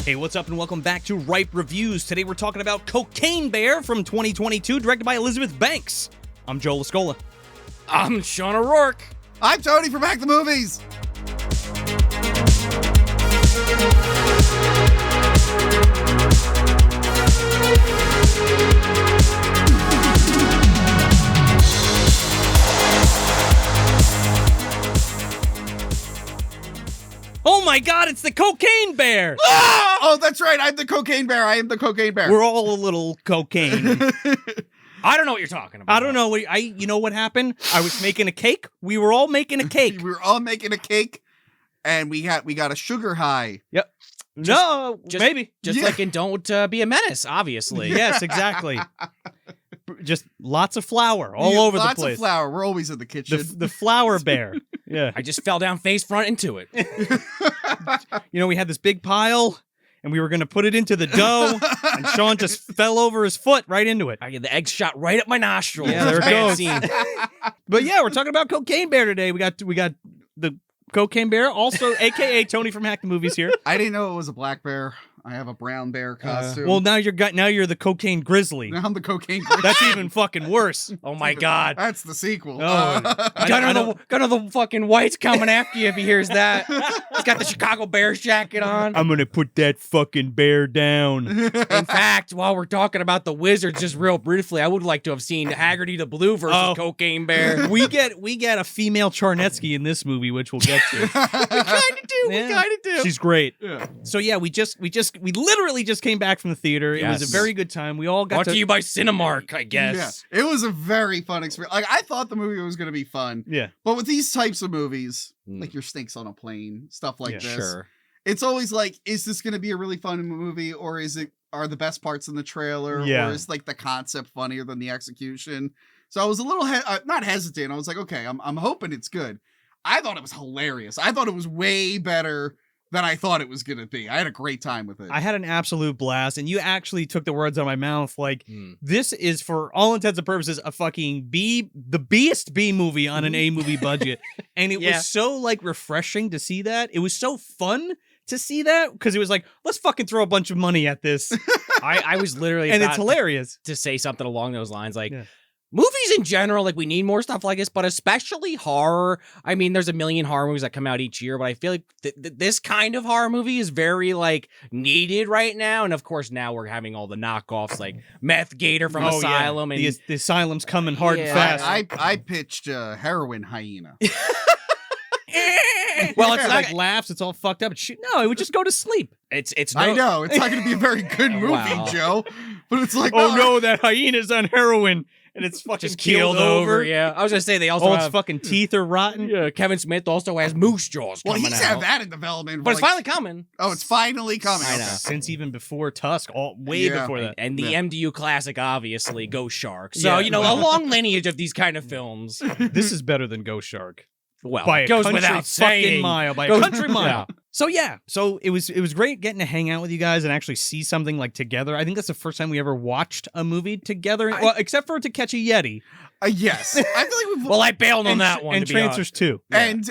Hey, what's up and welcome back to Ripe Reviews. Today we're talking about Cocaine Bear from 2022, directed by Elizabeth Banks. I'm Joe Lascola. I'm Sean O'Rourke. I'm Tony from Back the Movies. Oh my god, it's the Cocaine Bear! Ah! Oh, that's right. I'm the Cocaine Bear. I am the Cocaine Bear. We're all a little cocaine. I don't know what you're talking about. I don't know. You know what happened? I was making a cake. We were all making a cake. We were all making a cake, and we got a sugar high. Yep. Maybe. Just like in Don't Be a Menace, obviously. Yes, exactly. Just lots of flour all over the place. Lots of flour. We're always in the kitchen. The flour bear. Yeah. I just fell down face front into it. We had this big pile, and we were going to put it into the dough, and Sean just fell over his foot right into it. I get the eggs shot right up my nostril. Yeah, there it Bad goes. scene. But yeah, we're talking about Cocaine Bear today. We got the Cocaine Bear, also AKA Tony from Hack the Movies here. I didn't know it was a black bear. I have a brown bear costume. Well, now you're the Cocaine Grizzly. Now I'm the Cocaine Grizzly. That's even fucking worse. Oh my god. That's the sequel. Oh, Gunner the fucking White's coming after you if he hears that. He's got the Chicago Bears jacket on. I'm gonna put that fucking bear down. In fact, while we're talking about the Wizards, just real briefly, I would like to have seen Haggerty the Blue versus Cocaine Bear. We get a female Charnetsky in this movie, which we'll get to. We kind of do. Yeah. We kind of do. She's great. Yeah. So yeah, we literally just came back from the theater. It was a very good time. We all got Brought to you by Cinemark, I guess. Yeah. It was a very fun experience. Like, I thought the movie was going to be fun. Yeah. But with these types of movies, like Your Snakes on a Plane, stuff like this, Sure. it's always like, is this going to be a really fun movie, or are the best parts in the trailer, or is like the concept funnier than the execution? So I was a little not hesitant. I was like, okay, I'm hoping it's good. I thought it was hilarious. I thought it was way better than I thought it was going to be. I had a great time with it. I had an absolute blast, and you actually took the words out of my mouth. Like, this is, for all intents and purposes, a fucking the Beast B movie on an A movie budget. And it was so, like, refreshing to see that. It was so fun to see that, because it was like, let's fucking throw a bunch of money at this. I was literally and about it's hilarious. to say something along those lines, like, movies in general, like, we need more stuff like this, but especially horror. I mean, there's a million horror movies that come out each year, but I feel like this kind of horror movie is very, like, needed right now. And of course, now we're having all the knockoffs, like Meth Gator from Asylum. Yeah. And the Asylum's coming hard and fast. I pitched Heroin Hyena. Well, it's like laughs. It's all fucked up. No, it would just go to sleep. I know. It's not going to be a very good movie, Joe. But it's like, no, that hyena's on heroin. And it's fucking just keeled over. Yeah, I was gonna say they also its fucking teeth are rotten. Yeah, Kevin Smith also has moose jaws coming out. Well, he's had that in development. But it's finally coming. Oh, it's finally coming. I know. Since even before Tusk, way before that. And the MDU classic, obviously, Ghost Shark. So, a long lineage of these kind of films. This is better than Ghost Shark. Well, by it a goes country without saying. Mile, by a country mile. So it was great getting to hang out with you guys and actually see something like together. I think that's the first time we ever watched a movie together, except for To Catch a Yeti. Yes, I feel like I bailed on that one. And Trancers 2. And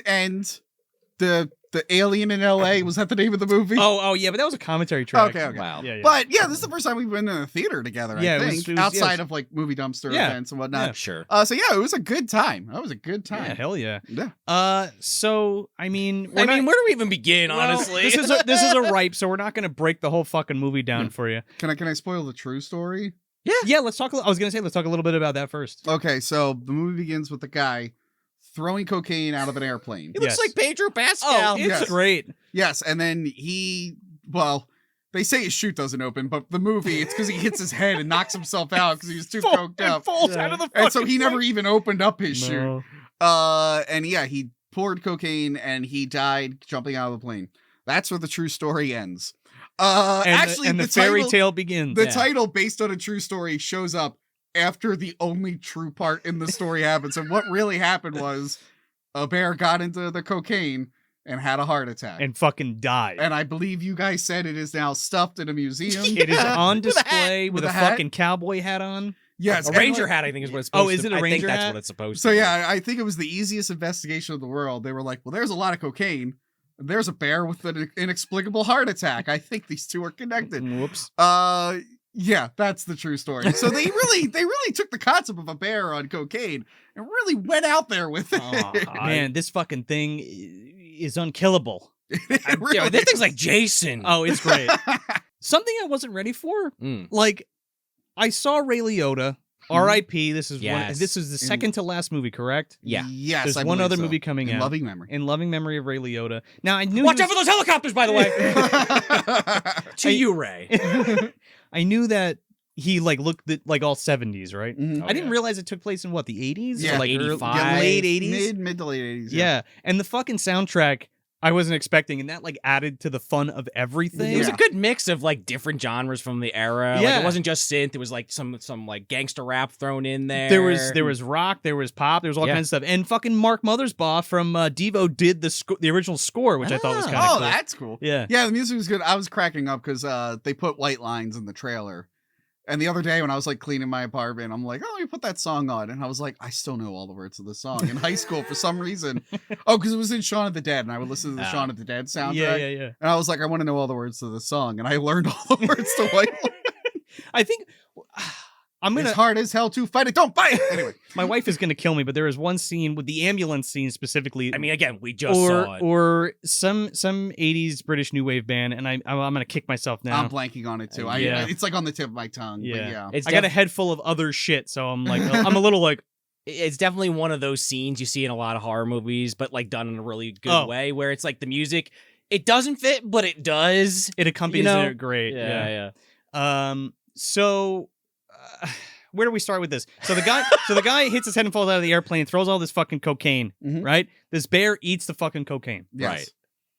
the Alien in L.A. was that the name of the movie? Oh yeah, but that was a commentary track. Okay. Wow. Yeah. But this is the first time we've been in a theater together. I think it was outside of like movie dumpster events and whatnot. Yeah, sure. So it was a good time. That was a good time. Yeah, hell yeah. Yeah. So I mean, where do we even begin? Honestly, this is a ripe, so we're not going to break the whole fucking movie down for you. Can I spoil the true story? Yeah. Let's talk. I was going to say let's talk a little bit about that first. Okay, so the movie begins with the guy throwing cocaine out of an airplane. He looks like Pedro Pascal. Oh, it's great. Yes, and then they say his chute doesn't open, but the movie, it's because he hits his head and knocks himself out because he was too coked up. Falls out of the and so he never even opened up his chute. And he poured cocaine and he died jumping out of the plane. That's where the true story ends. The fairy tale begins. The title, based on a true story, shows up after the only true part in the story happens. And what really happened was a bear got into the cocaine and had a heart attack. And fucking died. And I believe you guys said it is now stuffed in a museum. It is on display with a fucking cowboy hat on. Yes. A ranger hat, I think, is what it's supposed to be. Oh, is it a ranger hat? That's what it's supposed to be. So, I think it was the easiest investigation of the world. They were like, well, there's a lot of cocaine. There's a bear with an inexplicable heart attack. I think these two are connected. Whoops. Yeah, that's the true story. So they really took the concept of a bear on cocaine and really went out there with it. Oh, man, this fucking thing is unkillable. Really this thing's like Jason. Oh, it's great. Something I wasn't ready for. Like, I saw Ray Liotta. R.I.P. This is this is the second to last movie, correct? Yeah. Yes. There's one other movie coming out. In loving memory. In loving memory of Ray Liotta. Now I knew. Watch out for those helicopters, by the way. To you, Ray. I knew that he like looked like all 70s, right? Mm-hmm. I didn't realize it took place in what, the 80s? Yeah, or like 85. late 80s? Mid to late 80s. Yeah. And the fucking soundtrack I wasn't expecting, and that like added to the fun of everything. It was a good mix of like different genres from the era. Yeah. Like, it wasn't just synth. It was like some like gangster rap thrown in there. There was rock, there was pop, there was all kinds of stuff. And fucking Mark Mothersbaugh from Devo did the original score, which I thought was kind of cool. That's cool. Yeah. Yeah, the music was good. I was cracking up because they put white lines in the trailer. And the other day when I was like cleaning my apartment, I'm like, oh, let me put that song on. And I was like, I still know all the words of the song. In high school, for some reason. Oh, because it was in Shaun of the Dead. And I would listen to the Shaun of the Dead soundtrack. Yeah. And I was like, I want to know all the words to the song. And I learned all the words to white line. I think It's hard as hell to fight it. Don't fight it. Anyway. My wife is going to kill me, but there is one scene with the ambulance scene specifically. I mean, again, we just saw it. Or some 80s British new wave band, and I'm going to kick myself now. I'm blanking on it too. Yeah. It's like on the tip of my tongue. Yeah. But yeah. I got a head full of other shit, so I'm like, I'm a little like. It's definitely one of those scenes you see in a lot of horror movies, but like done in a really good way, where it's like the music, it doesn't fit, but it does. It accompanies it great. Yeah. So. Where do we start with this? So the guy hits his head and falls out of the airplane, throws all this fucking cocaine, right? This bear eats the fucking cocaine. Yes. Right.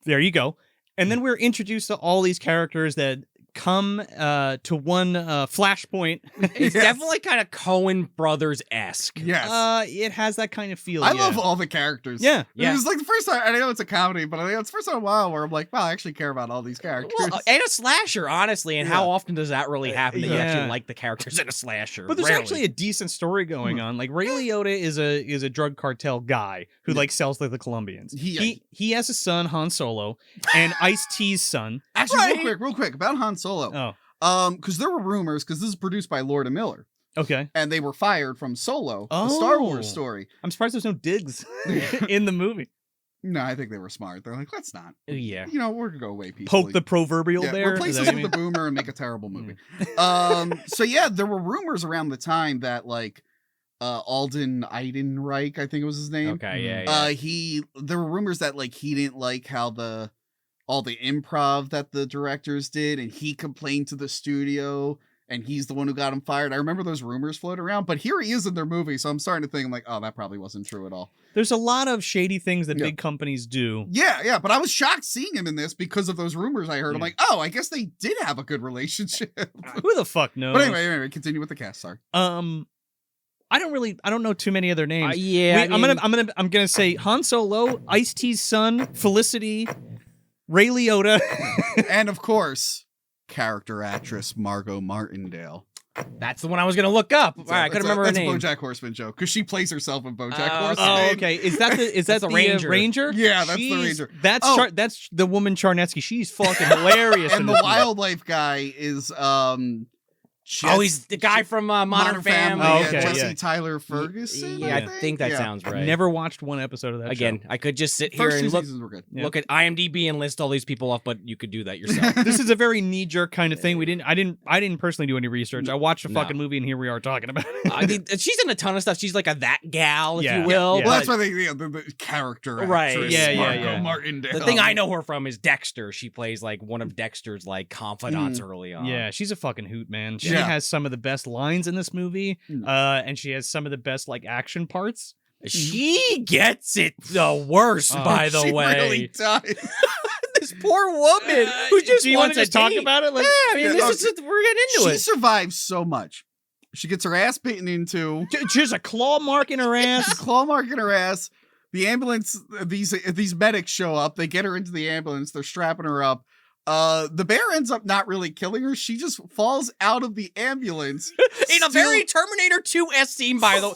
There you go. And then we're introduced to all these characters that come to one flashpoint. It's definitely kind of Coen Brothers-esque. Yes. It has that kind of feel. I love all the characters. Yeah. It was like the first time, I know it's a comedy, but I think it's the first time in a while where I'm like, wow, I actually care about all these characters. Well, and a slasher, honestly, and how often does that really happen that you actually like the characters in a slasher? But there's Rarely. actually a decent story going on. Like Ray Liotta is a drug cartel guy who like sells like the Colombians. He has a son, Han Solo, and Ice-T's son. Actually, real quick about Han Solo. Because there were rumors, because this is produced by Lord and Miller. Okay. And they were fired from Solo, the Star Wars story. I'm surprised there's no digs in the movie. No, I think they were smart. They're like, let's not. Yeah. You know, we're going to go away peacefully. Poke the proverbial bear. Replace us with a boomer and make a terrible movie. So yeah, there were rumors around the time that like Alden Ehrenreich, I think it was his name. Okay, there were rumors that like he didn't like how all the improv that the directors did, and he complained to the studio, and he's the one who got him fired. I remember those rumors floating around, but here he is in their movie, so I'm starting to think, like, oh, that probably wasn't true at all. There's a lot of shady things that big companies do. Yeah, but I was shocked seeing him in this because of those rumors I heard. I'm like, oh, I guess they did have a good relationship. Who the fuck knows? But anyway, continue with the cast. Sorry. I don't know too many other names. I'm gonna say Han Solo, Ice-T's son, Felicity, Ray Liotta, and of course, character actress Margo Martindale. That's the one I was gonna look up. All right, I couldn't remember her name. That's a BoJack Horseman joke because she plays herself in BoJack Horseman. Oh, okay. Is that the Ranger? Yeah, that's the Ranger. That's the woman Charnetsky. She's fucking hilarious. And the wildlife guy is he's the guy from Modern Family. Oh, okay, Jesse Tyler Ferguson. Yeah, I think that sounds right. Never watched one episode of that. Again, show. I could just sit here and look at IMDb and list all these people off, but you could do that yourself. This is a very knee-jerk kind of thing. I didn't personally do any research. I watched a fucking movie, and here we are talking about it. I mean, she's in a ton of stuff. She's like that gal, if you will. Yeah. Well, that's why the character, right? Actress, Margo Martindale. The thing I know her from is Dexter. She plays like one of Dexter's like confidants early on. Yeah, she's a fucking hoot, man. She has some of the best lines in this movie, and she has some of the best like action parts. She gets it the worst, by the way. She really does. This poor woman who just wants to talk about it. Like, I mean, we're getting into it. She survives so much. She gets her ass bitten into. She has a claw mark in her ass. Claw mark in her ass. The ambulance. These medics show up. They get her into the ambulance. They're strapping her up. The bear ends up not really killing her. She just falls out of the ambulance in a very Terminator 2-esque scene, by the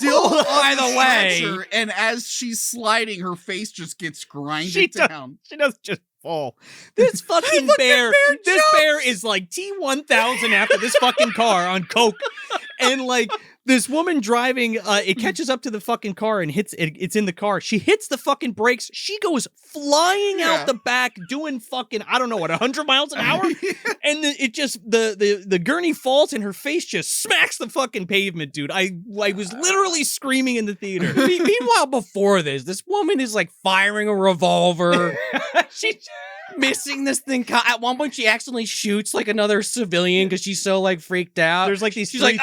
way. And as she's sliding, her face just gets grinded down. She does just fall. This fucking bear, this bear is like T-1000 after this fucking car on coke. And like this woman driving, it catches up to the fucking car and hits it. It's in the car. She hits the fucking brakes. She goes flying out the back, doing fucking, I don't know what, 100 miles an hour. And it just, the gurney falls and her face just smacks the fucking pavement, dude. I was literally screaming in the theater. Meanwhile, before this woman is like firing a revolver. She's missing this thing. At one point, she accidentally shoots like another civilian because she's so like freaked out. There's like these. She's like,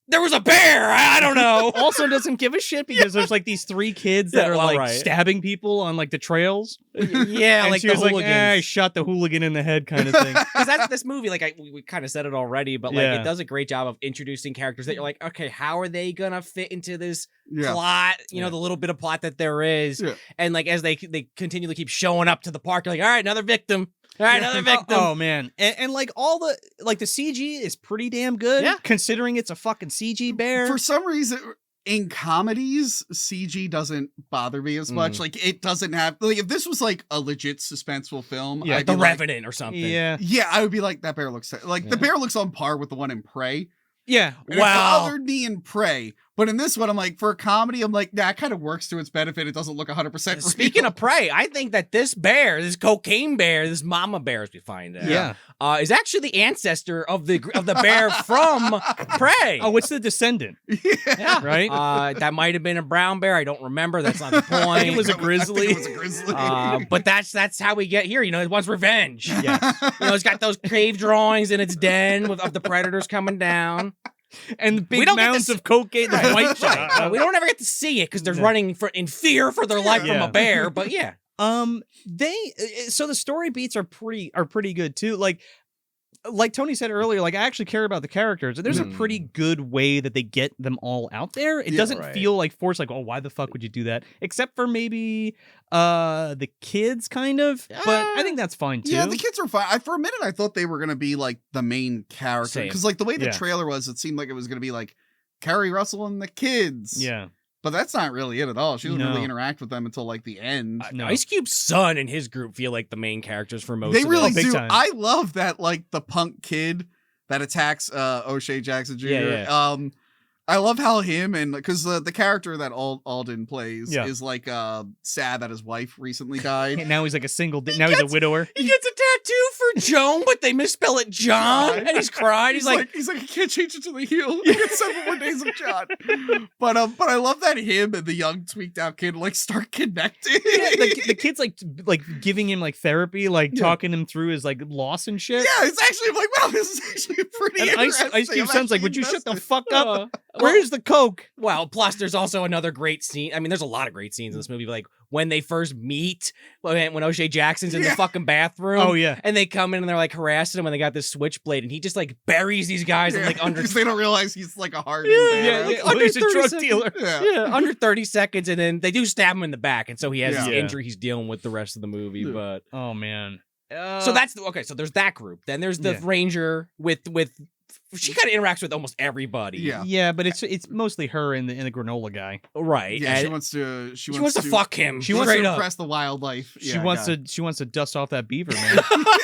there was a bear. I don't know. Also doesn't give a shit because there's like these 3 kids that are stabbing people on like the trails. Yeah, and like she the was hooligans. like, I shot the hooligan in the head kind of thing. Because that's this movie, like we kind of said it already, but like it does a great job of introducing characters that you're like, okay, how are they gonna fit into this plot? You know, the little bit of plot that there is, and like as they continually keep showing up to the park, you're like, all right, another victim. All right, another victim. Oh man, and like all the CG is pretty damn good, considering it's a fucking CG bear. For some reason, in comedies, CG doesn't bother me as much. Like it doesn't have like if this was like a legit suspenseful film, I'd The Revenant or something. Yeah, I would be like that bear looks like the bear looks on par with the one in Prey. Yeah, and it bothered me in Prey. But in this one, I'm like, for a comedy, I'm like, nah, it kind of works to its benefit. It doesn't look 100% real. Speaking of Prey, I think that this bear, this cocaine bear, this mama bear, as we find out, is actually the ancestor of the bear from Prey. Oh, it's the descendant. Yeah. Right? That might have been a brown bear. I don't remember. That's not the point. I think it was a grizzly. It was a grizzly. But that's how we get here. You know, it wants revenge. Yes. You know, it's got those cave drawings in its den of the predators coming down. And the big mounds of cocaine, the white shit. We don't ever get to see it because they're running in fear for their life from a bear. But yeah, so the story beats are pretty good too. Like Tony said earlier, like I actually care about the characters. There's a pretty good way that they get them all out there. It doesn't feel like forced. Like, oh, why the fuck would you do that? Except for maybe the kids, kind of. But I think that's fine too. Yeah, the kids are fine. For a minute, I thought they were gonna be like the main character because like the way the trailer was, it seemed like it was gonna be like Keri Russell and the kids. Yeah. But that's not really it at all. She doesn't really interact with them until like the end. No. Ice Cube's son and his group feel like the main characters for most. They of really them. do. Time. I love that like the punk kid that attacks O'Shea Jackson Jr. Yeah. I love how him and because the character that Alden plays is like sad that his wife recently died. And now he's like he's a widower. He gets a tattoo for Joan, but they misspell it John, and he's crying. He's like, I can't change it to the heel. You get 7 more days of John. But I love that him and the young tweaked out kid like start connecting. Yeah, the kid's like giving him like therapy, like talking him through his like loss and shit. Yeah, it's actually I'm like, wow, this is actually pretty and interesting. Ice Cube sounds like, would you shut the fuck up? Well, Where's the coke? Well, plus there's also another great scene. I mean, there's a lot of great scenes in this movie. Like when they first meet, when O'Shea Jackson's in the fucking bathroom. Oh yeah. And they come in and they're like harassing him and they got this switchblade and he just like buries these guys in like under. Because they don't realize he's like a hardened badass. Well, he's a drug dealer. Yeah, under 30 seconds, and then they do stab him in the back, and so he has this injury he's dealing with the rest of the movie. But oh man. So that's okay. So there's that group. Then there's the Ranger with. She kind of interacts with almost everybody. Yeah, but it's mostly her and the granola guy. Right. Yeah, and she wants to fuck him. She wants to impress the wildlife. She wants to dust off that beaver, man.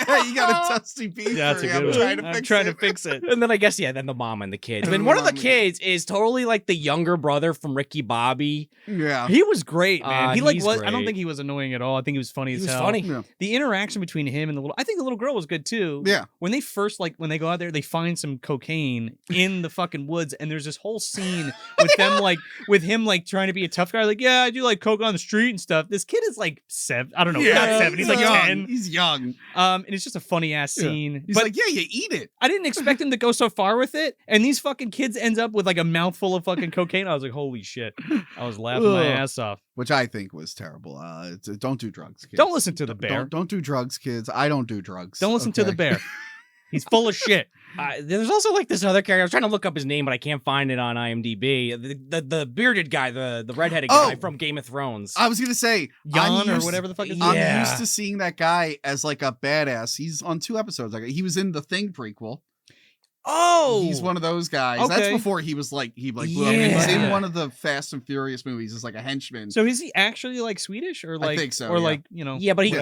Yeah, you got a dusty beaver. Yeah, that's a good one. I'm trying to fix it. And then I guess then the mom and the kids. And one of the kids is totally like the younger brother from Ricky Bobby. Yeah, he was great, man. He was. Great. I don't think he was annoying at all. I think he was funny as hell. Funny. Yeah. The interaction between him and I think the little girl was good too. Yeah. When they first when they go out there, they find some cocaine in the fucking woods, and there's this whole scene with them with him trying to be a tough guy, like, yeah, I do like coke on the street and stuff. This kid is like 7, I don't know, not 7, he's like young. 10. He's young. And it's just a funny ass scene. He's like, yeah, you eat it. I didn't expect him to go so far with it, and these fucking kids ends up with like a mouthful of fucking cocaine. I was like, holy shit. I was laughing my ass off. Which I think was terrible. Don't do drugs, kids. Don't listen to the bear. Don't do drugs, kids. I don't do drugs. Don't listen to the bear. He's full of shit. There's also like this other character. I was trying to look up his name, but I can't find it on IMDb. The bearded guy, the redheaded guy from Game of Thrones. I was gonna say Jan or whatever the fuck is. I'm used to seeing that guy as like a badass. He's on 2 episodes. He was in the Thing prequel. Oh, he's one of those guys. Okay. That's before he was like blew up. He's in one of the Fast and Furious movies as like a henchman. So is he actually like Swedish or like? I think so, Or yeah. like, you know? Yeah, but he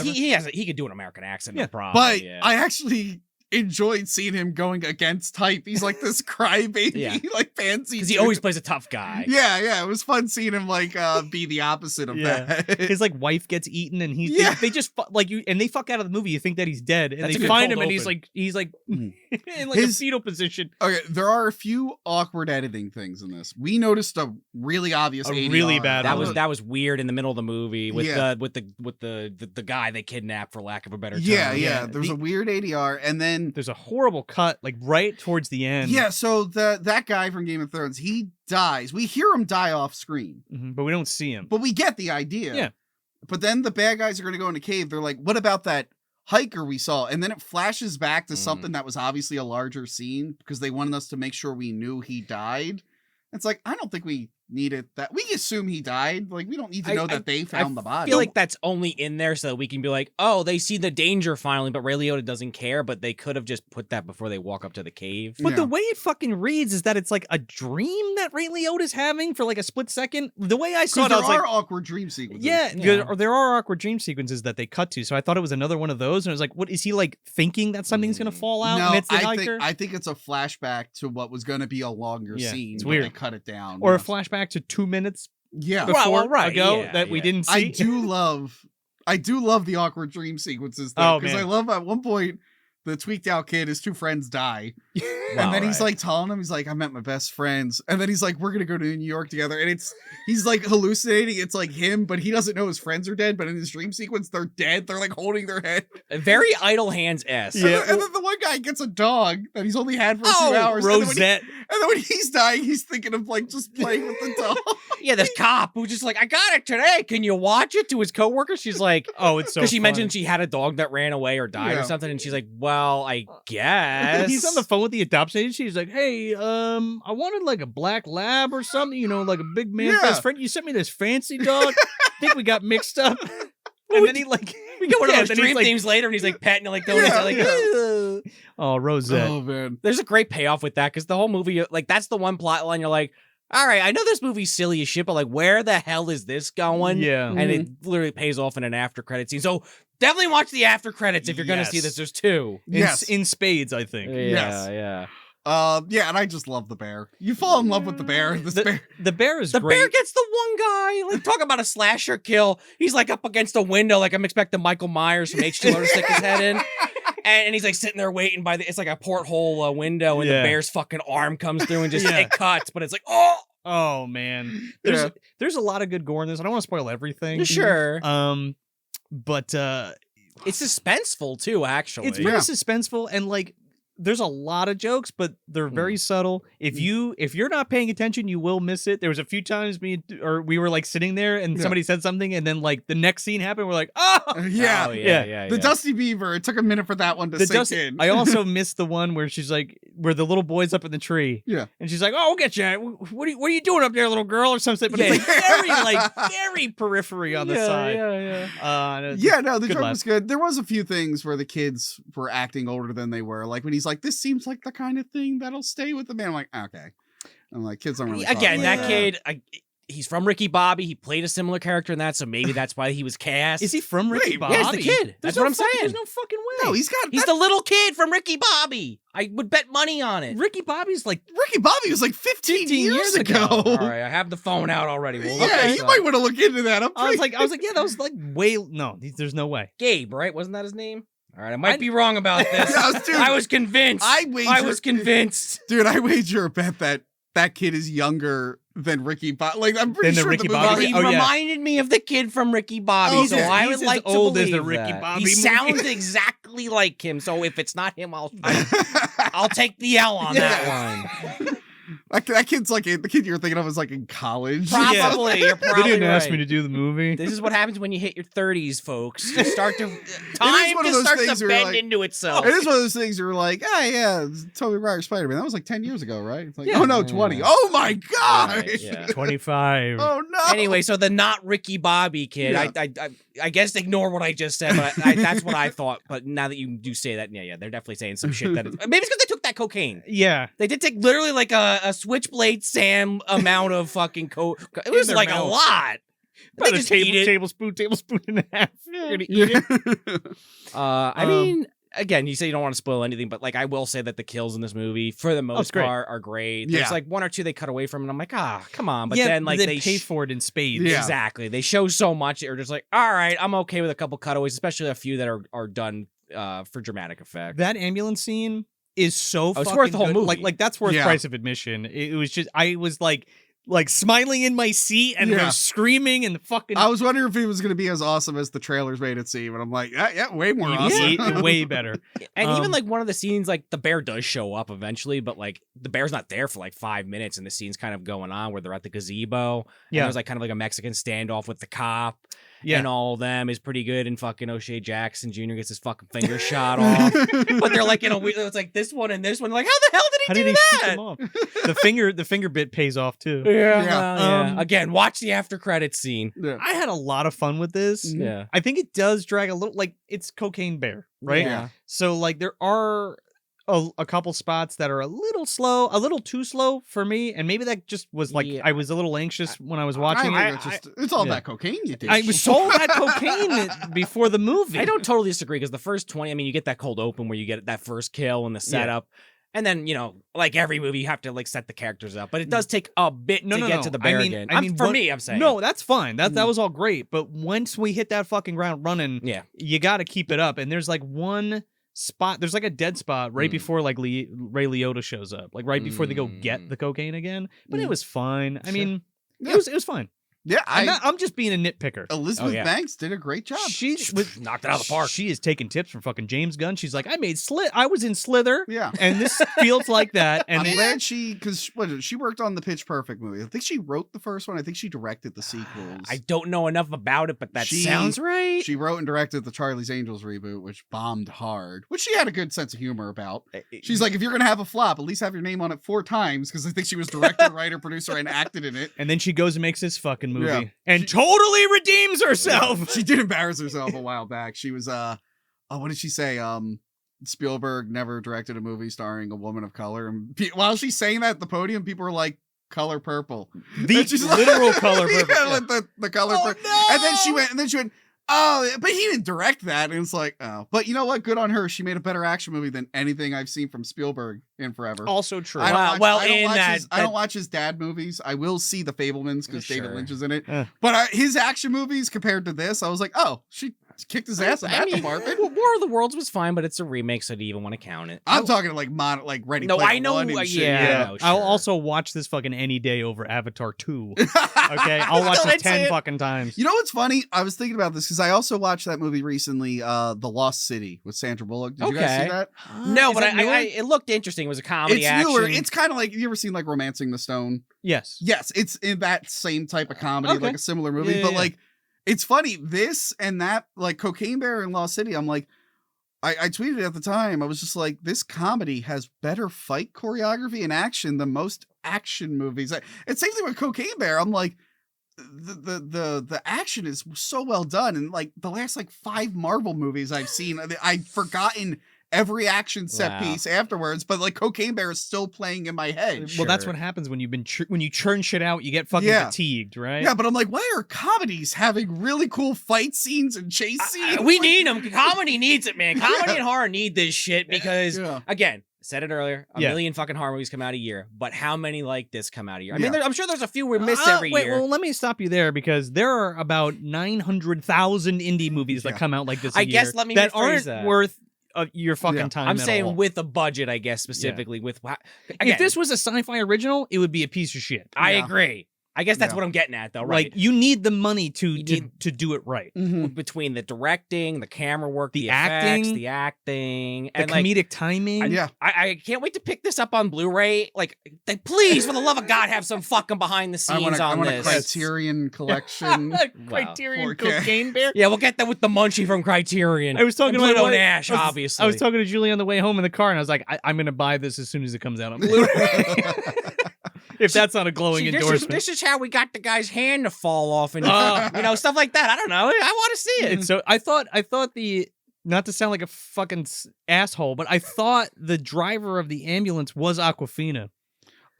could do an American accent, no problem. But I actually enjoyed seeing him going against type. He's like this crybaby, like pansy. Because he always plays a tough guy. Yeah. It was fun seeing him like be the opposite of that. His like wife gets eaten, and they just like you, and they fuck out of the movie. You think that he's dead, and That's they a find good him, and cold he's like in like a fetal position. Okay, there are a few awkward editing things in this. We noticed a really obvious, really bad. That was weird in the middle of the movie with the guy they kidnapped, for lack of a better term. Yeah. There's a weird ADR, and then there's a horrible cut like right towards the end. Yeah, so that guy from Game of Thrones, he dies. We hear him die off screen, but we don't see him. But we get the idea. Yeah. But then the bad guys are going to go in a cave. They're like, "What about that hiker we saw?" And then it flashes back to something that was obviously a larger scene because they wanted us to make sure we knew he died. It's like, I don't think we needed that. We assume he died. Like, we don't need to know that they found the body. I feel like that's only in there so that we can be like, oh, they see the danger finally, but Ray Liotta doesn't care, but they could have just put that before they walk up to the cave. But the way it fucking reads is that it's like a dream that Ray Liotta's having for like a split second. The way I saw it, I was there like, are awkward dream sequences. There are awkward dream sequences that they cut to. So I thought it was another one of those, and I was like, what is he like thinking that something's gonna fall out? No, and it's the hiker? I think it's a flashback to what was going to be a longer scene. It's weird. They cut it down, or a flashback to 2 minutes. Yeah, before that we didn't see. I do love the awkward dream sequences though, because I love at one point the tweaked out kid, his two friends die. And then he's like telling him, he's like, I met my best friends. And then he's like, we're going to go to New York together. And he's like hallucinating. It's like him, but he doesn't know his friends are dead. But in his dream sequence, they're dead. They're like holding their head. Very Idle Hands-esque. Yeah. And then the one guy gets a dog that he's only had for a few hours. Rosette. And then when he's dying, he's thinking of like just playing with the dog. Yeah, this cop who's just like, I got it today. Can you watch it? To his coworker. She's like, oh, it's so because she mentioned she had a dog that ran away or died or something. And she's like, well, I guess. He's on the phone with the adoption agency. He's like, hey, I wanted like a black lab or something, you know, like a big man's best friend. You sent me this fancy dog. I think we got mixed up. And then he like, we get one of those dream themes later, and he's like patting like donuts. Oh, Rosette. Oh man, there's a great payoff with that because the whole movie, like, that's the one plot line you're like, all right, I know this movie's silly as shit, but like, where the hell is this going? Yeah, and it literally pays off in an after credit scene. So definitely watch the after credits if you're gonna see this. There's two. In spades, I think. Yeah. And I just love the bear. You fall in love with the bear. The bear is the great. bear gets the one guy. Like, talk about a slasher kill. He's like up against a window, like I'm expecting Michael Myers from H2O to stick his head in. And he's like sitting there waiting by it's like a porthole window, and the bear's fucking arm comes through and just it cuts, but it's like, oh man. There's a lot of good gore in this. I don't want to spoil everything. Sure. But it's suspenseful too, actually. It's very suspenseful, and like there's a lot of jokes, but they're very subtle. If you're not paying attention, you will miss it. There was a few times we were like sitting there and somebody said something, and then like the next scene happened. We're like, yeah. The Dusty Beaver. It took a minute for that one to sink in. I also missed the one where she's like, where the little boy's up in the tree. Yeah, and she's like, "Oh, we'll get you. What are you doing up there, little girl?" or something. But it's like very periphery on the side. The joke was good. There was a few things where the kids were acting older than they were. Like when he's like, this seems like the kind of thing that'll stay with the man. I'm like, okay. I'm like, kids don't really again, that kid, he's from Ricky Bobby. He played a similar character in that, so maybe that's why he was cast. Is he from Ricky Bobby? Yeah, he's the kid. That's what I'm saying. There's no fucking way. No, he's the little kid from Ricky Bobby. I would bet money on it. Ricky Bobby was like 15 years ago. All right, I have the phone out already. You might want to look into that. I was like, yeah, that was like way. No, there's no way. Gabe, right? Wasn't that his name? All right, I might be wrong about this. Dude, I was convinced. I was convinced. Dude, I wager a bet that kid is younger than Ricky Bobby. Like, I'm pretty sure Ricky the Bobby. He reminded me me of the kid from Ricky Bobby, so I would like to believe the Ricky Bobby he sounds exactly like him. So if it's not him, I'll take the L on that one. That kid's like the kid you're thinking of is like in college. Probably. You're probably They didn't ask right. me to do the movie. This is what happens when you hit your 30s, folks. You start to time just starts to bend into itself. It is one of those things where you're like, Tobey Maguire Spider-Man. That was like 10 years ago, right? It's like, Yeah. oh no, 20. Oh my gosh. Right, yeah. 25. Oh no. Anyway, so the not Ricky Bobby kid, Yeah. I guess ignore what I just said, but that's what I thought. But now that you do say that, yeah, they're definitely saying some shit that is, maybe it's because they took that cocaine. Yeah. They did take literally like a Switchblade Sam amount of fucking coke. It was like mouth. a lot. About They a just eat it. tablespoon and a half. You're gonna eat Yeah. it. I mean, again, you say you don't want to spoil anything, but like I will say that the kills in this movie, for the most great. part, are great. Yeah. There's like one or two they cut away from, and I'm like, come on. But Yeah, then like they pay for it in spades. Yeah. exactly. They show so much, they're just like, all right, I'm okay with a couple cutaways, especially a few that are done for dramatic effect. That ambulance scene is so it's fucking worth the whole good. movie. Like that's worth Yeah. price of admission. It was just I was like smiling in my seat and Yeah. her screaming and the fucking I was wondering if it was going to be as awesome as the trailers made it seem, and I'm like, yeah, way more awesome. way better. And even Um, like one of the scenes, like the bear does show up eventually, but like the bear's not there for like 5 minutes, and the scene's kind of going on where they're at the gazebo. And Yeah. there's like kind of like a Mexican standoff with the cop. Yeah. And all of them is pretty good, and fucking O'Shea Jackson Jr. gets his fucking finger shot off. But they're like in a weird, it's like this one and this one. Like, how the hell did he How do did he that? shoot them off? The finger bit pays off too. Yeah. Yeah. Well, yeah. Again, watch the after credits scene. Yeah. I had a lot of fun with this. Yeah. I think it does drag a little, like it's Cocaine Bear, right? Yeah. So like there are a couple spots that are a little slow, a little too slow for me, and maybe that just was like Yeah. I was a little anxious when I was I watching think it. it's all yeah. that cocaine you did. I was sold that cocaine before the movie. I don't totally disagree because the first 20, I mean, you get that cold open where you get that first kill and the setup. And then, like every movie, you have to like set the characters up. But it does take a bit to get to the bear again. For me, I'm saying. No, that's fine. That was all great. But once we hit that fucking ground running, Yeah. you got to keep it up. And there's like one spot, there's like a dead spot right before like Ray Liotta shows up, like right before they go get the cocaine again. But it was fine. I mean, Yeah. it was fine. Yeah, I'm just being a nitpicker. Elizabeth Oh, yeah. Banks did a great job. She knocked it out of the park. She is taking tips from fucking James Gunn. She's like, I was in Slither. Yeah. And this feels like that. And I'm glad because she worked on the Pitch Perfect movie. I think she wrote the first one. I think she directed the sequels. I don't know enough about it, but that sounds right. She wrote and directed the Charlie's Angels reboot, which bombed hard, which she had a good sense of humor about. She's like, if you're going to have a flop, at least have your name on it 4 times, because I think she was director, writer, producer, and acted in it. And then she goes and makes this fucking movie. Yeah. And totally redeems herself. She did embarrass herself a while back. She was, what did she say? Spielberg never directed a movie starring a woman of color. And while she's saying that at the podium, people were like, color purple. The literal color purple. Yeah, like the color purple. No! And then she went, oh, but he didn't direct that. And it's like, oh. But you know what? Good on her. She made a better action movie than anything I've seen from Spielberg in forever. Also true. I don't I watch his dad movies. I will see The Fabelmans because David Sure. Lynch is in it. Uh. But his action movies compared to this, I was like, oh, she kicked his ass in that department. War of the Worlds was fine, but it's a remake, so I didn't even want to count it. I'm talking like Ready No, Player I know, One and shit. yeah. Yeah. No, I'll sure. also watch this fucking any day over Avatar 2. Okay? I'll watch Still it didn't see 10 it. fucking times. You know what's funny? I was thinking about this because I also watched that movie recently, The Lost City with Sandra Bullock. Did you guys see that? No, Is but that newer? it looked interesting. It was a comedy It's action. newer. It's kind of like, you ever seen like Romancing the Stone? Yes. Yes, it's in that same type of comedy, Okay. like a similar movie. Yeah, but yeah. like, it's funny, this and that, like Cocaine Bear and Lost City, I'm like, I tweeted at the time, I was just like, this comedy has better fight choreography and action than most action movies. It's same thing with Cocaine Bear. I'm like, the action is so well done. And like the last like 5 Marvel movies I've seen, I've forgotten every action set piece afterwards, but like Cocaine Bear is still playing in my head. Well, that's what happens when when you churn shit out, you get fucking fatigued, right? Yeah, but I'm like, why are comedies having really cool fight scenes and chase scenes? We need them. Comedy needs it, man. Comedy and horror need this shit because, Yeah. again, said it earlier, a Yeah. million fucking horror movies come out a year, but how many like this come out a year? I Yeah. mean, I'm sure there's a few we miss every wait, year. well, let me stop you there because there are about 900,000 indie movies that come out like this a I year guess let me that rephrase aren't that. worth your fucking Yeah. time I'm at saying all. with a budget, I guess, specifically with... If this was a sci-fi original, it would be a piece of shit. I agree. I guess that's what I'm getting at, though, right? Like, you need the money to do it right. Between the directing, the camera work, the effects, acting, the acting, and comedic timing. I can't wait to pick this up on Blu-ray. Like, please, for the love of God, have some fucking behind the scenes on this. I want a Criterion collection. Criterion Cocaine Bear. Yeah, we'll get that with the Munchie from Criterion. I was talking to Pluto Nash, obviously. I was talking to Julie on the way home in the car, and I was like, I'm going to buy this as soon as it comes out on Blu-ray. If that's not a glowing endorsement. This is how we got the guy's hand to fall off and stuff like that. I don't know. I want to see it. And so I thought the, not to sound like a fucking asshole, but I thought the driver of the ambulance was Awkwafina.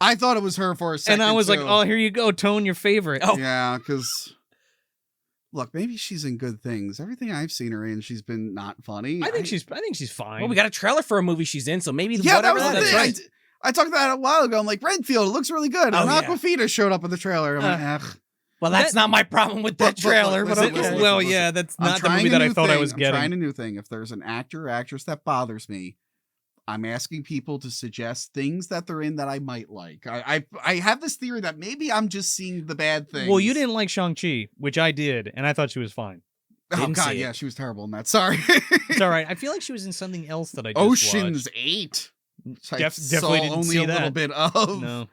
I thought it was her for a second. And I was like, oh, here you go, Tone, your favorite. Oh. Yeah, because look, maybe she's in good things. Everything I've seen her in, she's been not funny. I think she's fine. Well, we got a trailer for a movie she's in, so maybe that was the thing. Right. I talked about it a while ago. I'm like, Renfield, it looks really good. And Awkwafina showed up in the trailer. I'm like, well, that's not my problem with that trailer. Listen, well, yeah, that's not the movie that I thought I was getting. I'm trying a new thing. If there's an actor or actress that bothers me, I'm asking people to suggest things that they're in that I might like. I have this theory that maybe I'm just seeing the bad things. Well, you didn't like Shang-Chi, which I did, and I thought she was fine. Oh, God, yeah, she was terrible in that. Sorry. It's all right. I feel like she was in something else that I just Ocean's watched. 8. Definitely didn't only see a little bit of. No.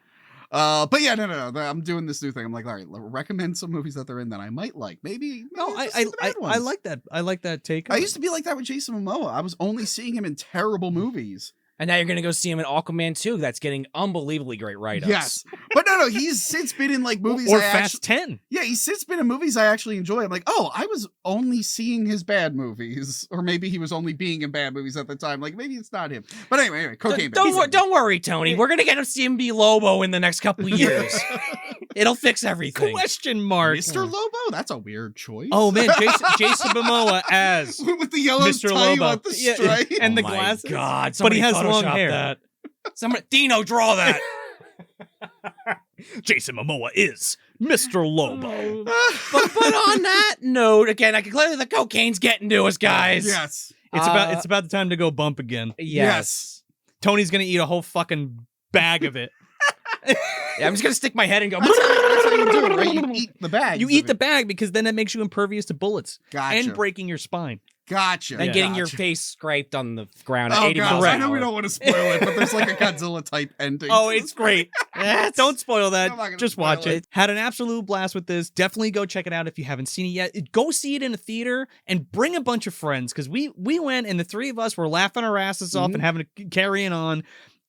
But yeah, no. I'm doing this new thing. I'm like, all right, recommend some movies that they're in that I might like. Maybe no, I like that. I like that take. I used to be like that with Jason Momoa. I was only seeing him in terrible movies. And now you're going to go see him in Aquaman 2. That's getting unbelievably great write-ups. Yes. But no, he's since been in like movies. Or Fast 10. Yeah, he's since been in movies I actually enjoy. I'm like, oh, I was only seeing his bad movies. Or maybe he was only being in bad movies at the time. Like, maybe it's not him. But anyway, Cocaine Bear. Don't worry, Tony. We're going to get him see him be Lobo in the next couple of years. It'll fix everything. Question mark. Mr. Lobo? That's a weird choice. Oh, man. Jason Momoa as with the yellow Mr. tie Lobo. with the stripe. And the glasses. God, but he has long hair. That. Somebody, Dino, draw that. Jason Momoa is Mr. Lobo. but on that note, again, I can clearly the cocaine's getting to us, guys. Yes. It's about the time to go bump again. Yes. Tony's gonna eat a whole fucking bag of it. Yeah, I'm just gonna stick my head and go. That's how you do it, right? You eat the bag. You eat the bag because then that makes you impervious to bullets. Gotcha. And breaking your spine. Gotcha. And getting your face scraped on the ground at 80 God, miles an hour. I know we don't want to spoil it, but there's like a Godzilla type ending. Oh, it's great. Don't spoil that. Just watch it. Had an absolute blast with this. Definitely go check it out if you haven't seen it yet. Go see it in a theater and bring a bunch of friends because we went and the three of us were laughing our asses off and having to carrying on,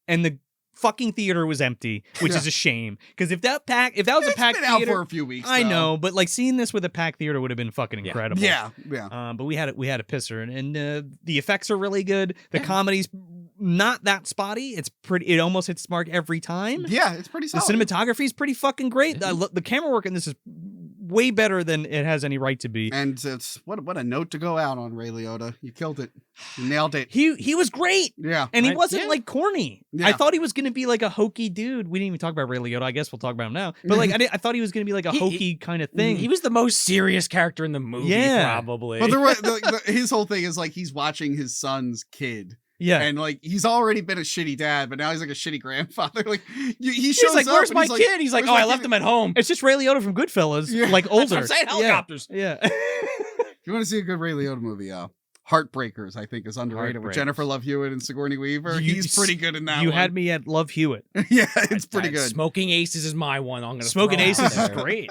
and the fucking theater was empty, which is a shame. Because if that was a packed been theater out for a few weeks, I know, but like seeing this with a packed theater would have been fucking incredible. Yeah. But we had a pisser, and the effects are really good. The comedy's not that spotty. It's pretty. It almost hits the mark every time. Yeah, it's pretty solid. The cinematography is pretty fucking great. The camera work in this is way better than it has any right to be. And it's what a note to go out on, Ray Liotta. You killed it. You nailed it. He was great. Yeah. And he wasn't like corny. Yeah. I thought he was going to be like a hokey dude. We didn't even talk about Ray Liotta. I guess we'll talk about him now. But like I thought he was going to be like a hokey kind of thing. He was the most serious character in the movie, probably. But his whole thing is like he's watching his son's kid. Yeah. And like he's already been a shitty dad, but now he's like a shitty grandfather. Like he shows like, up "Where's my kid?" He's like, "Oh, I left him at home." It's just Ray Liotta from Goodfellas, like older. That's what I'm saying, helicopters. Yeah. If you want to see a good Ray Liotta movie, Heartbreakers, I think, is underrated with Jennifer Love Hewitt and Sigourney Weaver. He's pretty good in that one. You had me at Love Hewitt. Yeah, it's pretty good. Smoking Aces is my one. I'm gonna Smoking Aces is great.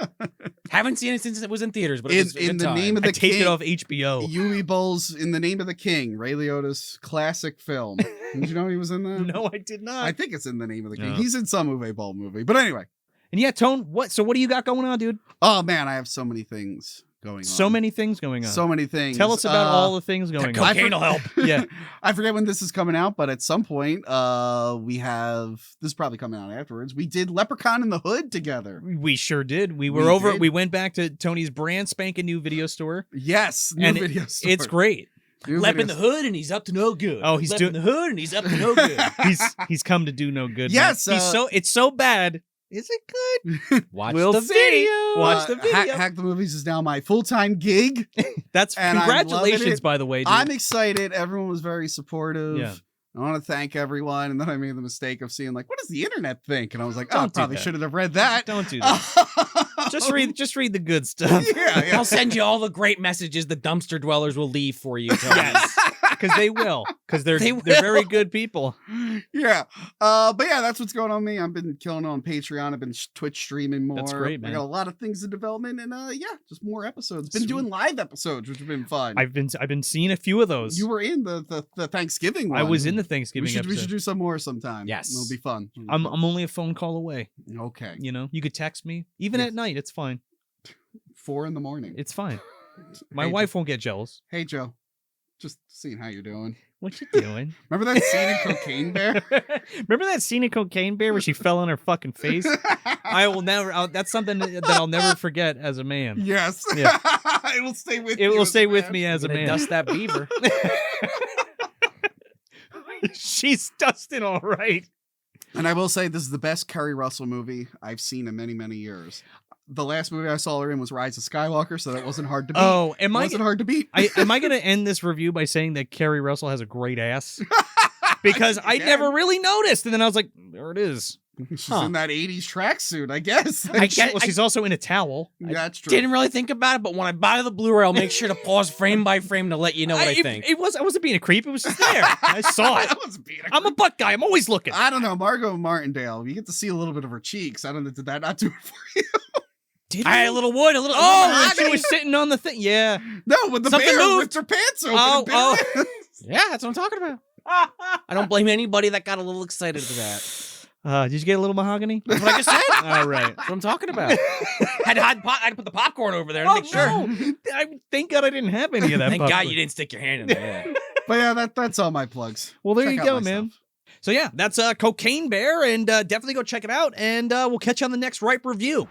Haven't seen it since it was in theaters, but in the name of the king, I taped it off HBO. Yui Bowles, In the Name of the King, Ray Liotta's classic film. Did you know he was in that? No, I did not. I think it's In the Name of the King. No. He's in some Uwe Boll movie, but anyway. And yeah, Tone, what do you got going on, dude? Oh man, I have so many things going on. So many things going on. So many things. Tell us about all the things going on. Cocaine will help. Yeah. I forget when this is coming out, but at some point, we have, this is probably coming out afterwards. We did Leprechaun in the Hood together. We sure did. We went back to Tony's brand spanking new video store. Yes. New video store. It's great. Lep in the hood and he's up to no good. Oh, he's in the hood and he's up to no good. he's come to do no good. Yes. It's so bad. Is it good? Watch the video. Watch the video. Hack the Movies is now my full-time gig. That's congratulations, by the way, dude. I'm excited. Everyone was very supportive. Yeah. I want to thank everyone. And then I made the mistake of seeing like, what does the internet think? And I was like, Don't oh, do probably that. shouldn't have read that. Don't do that. Just read the good stuff. Yeah, I'll send you all the great messages the dumpster dwellers will leave for you. Tony. Yes. Because they will. Because they're very good people. Yeah. But yeah, that's what's going on with me. I've been killing it on Patreon. I've been Twitch streaming more. That's great, man. I got a lot of things in development, and yeah, just more episodes. Been Sweet. doing live episodes, which have been fun. I've been seeing a few of those. You were in the Thanksgiving one. I was in the Thanksgiving we episode. should do some more sometime. Yes. It'll be fun. I'm only a phone call away. Okay. You know, you could text me even Yes. at night. It's fine. 4 a.m. It's fine. My Hey, wife won't get jealous. Hey Joe, just seeing how you're doing. What you doing? Remember that scene in Cocaine Bear? Remember that scene in Cocaine Bear where she fell on her fucking face? I will never. That's something that I'll never forget as a man. Yes. Yeah. It will stay with. It you will as stay a with man. me as a Gonna man. dust that beaver. She's dusting all right. And I will say this is the best Keri Russell movie I've seen in many, many years. The last movie I saw her in was Rise of Skywalker, so that wasn't hard to beat. Oh, It wasn't hard to beat. am I going to end this review by saying that Keri Russell has a great ass? Because I can. never really noticed, and then I was like, there it is. She's in that 80s tracksuit, I guess. She's also in a towel. That's true. Didn't really think about it, but when I buy the Blu-ray, I'll make sure to pause frame by frame to let you know what I think. I wasn't being a creep. It was just there. I saw it. I wasn't being a I'm a butt guy. I'm always looking. I don't know. Margo Martindale, you get to see a little bit of her cheeks. I don't know. Did that not do it for you? Did I had a little wood, a little. Oh, when she was sitting on the thing. Yeah. No, when the Something bear moved. ripped her pants open. Oh, and Yeah, that's what I'm talking about. I don't blame anybody that got a little excited for that. Did you get a little mahogany? That's what I just said. All right. That's what I'm talking about. I had to put the popcorn over there to make sure. No. Thank God I didn't have any of that. Thank God popcorn. you didn't stick your hand in there. But yeah, that's all my plugs. Well, there Check you out go, my man. stuff. So yeah, that's Cocaine Bear, and definitely go check it out, and we'll catch you on the next Ripe Review.